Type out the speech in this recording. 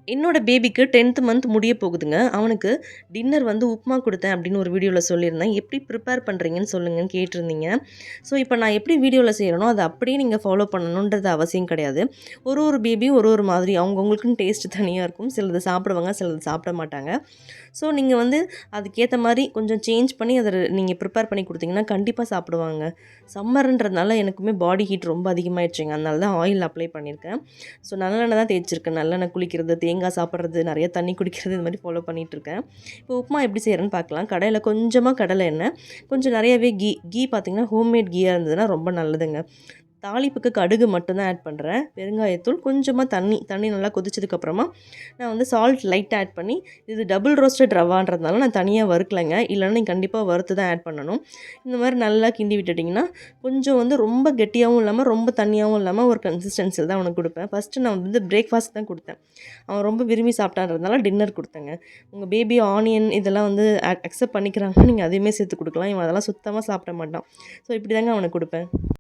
என்னோட பேபிக்கு 10th month முடிய போகுதுங்க. அவனுக்கு டின்னர் வந்து உப்புமா குடுத்தேன் அப்படின்னு ஒரு வீடியோல சொல்லியிருந்தேன். எப்படி ப்ரிப்பேர் பண்ணுறீங்கன்னு சொல்லுங்கன்னு கேட்டிருந்தீங்க. ஸோ இப்போ நான் எப்படி வீடியோல செய்றேனோ, அத அப்படியே நீங்க ஃபாலோ பண்ணணுன்றது அவசியம் கிடையாது. ஒரு ஒரு பேபியும் ஒரு ஒரு மாதிரி அவங்கவங்களுக்குன்னு டேஸ்ட் தனியா இருக்கும். சிலது சாப்பிடுவாங்க, சிலது சாப்பிட மாட்டாங்க. ஸோ நீங்க வந்து அதுக்கேத்த மாரி கொஞ்சம் சேஞ்ச் பண்ணி அத நீங்க ப்ரிப்பேர் பண்ணி குடுத்தீங்கன்னா, கண்டிப்பா சாப்பிடுவாங்க. சம்மர்ன்றதுனால எனக்குமே பாடி ஹீட் ரொம்ப அதிகமாயிடுச்சுங்க. அதனால தான் ஆயில் அப்ளை பண்ணியிருக்கேன். ஸோ நல்லெண்ணெய் தான் தேய்ச்சிருக்கேன். நல்லெண்ணெய் குளிக்கிறது, தேங்காய் சாப்பிட்றது, நெறைய தண்ணி குடிக்கிறது இந்த மாரி ஃபாலோ பண்ணிட்டுருக்கேன். இப்போ உப்புமா எப்படி செய்றேன்னு பார்க்கலாம். கடாயில கொஞ்சமா கடலை எண்ணெய், கொஞ்சம் நெறையவே கீ பார்த்தீங்கன்னா, ஹோம்மேட் கீயா இருந்ததுன்னா ரொம்ப நல்லதுங்க. தாளிப்புக்கு கடுகு மட்டும் தான் ஆட் பண்ணுறேன். பெருங்காயத்தூள், கொஞ்சமா தண்ணி நல்லா கொதிச்சதுக்கப்புறமா நான் வந்து சால்ட் லைட்டா ஆட் பண்ணி, இது டபுள் ரோஸ்டட் ரவான்றதுனால நான் தனியா வறுக்கலங்க. இல்லைன்னா நீங்க கண்டிப்பா வறுத்து தான் ஆட் பண்ணணும். இந்த மாரி நல்லா கிண்டி விட்டுட்டிங்கன்னா, கொஞ்சம் வந்து ரொம்ப கெட்டியாவும் இல்லாம, ரொம்ப தண்ணியாவும் இல்லாம ஒரு கன்சிஸ்டன்சில தான் அவனுக்கு குடுப்பேன். ஃபர்ஸ்ட்டு நான் வந்து பிரேக்ஃபாஸ்ட் தான் குடுத்தேன். அவன் ரொம்ப விரும்பி சாப்பிட்டான்றதுனால டின்னர் குடுத்தேங்க. உங்க பேபி ஆனியன் இதெல்லாம் வந்து அக்செப்ட் பண்ணிக்கிறாங்கன்னா, நீங்க அதையுமே சேர்த்து குடுக்கலாம். இவன் அதெல்லாம் சுத்தமா சாப்பிட மாட்டான். ஸோ இப்படி தாங்க அவனுக்கு குடுப்பேன்.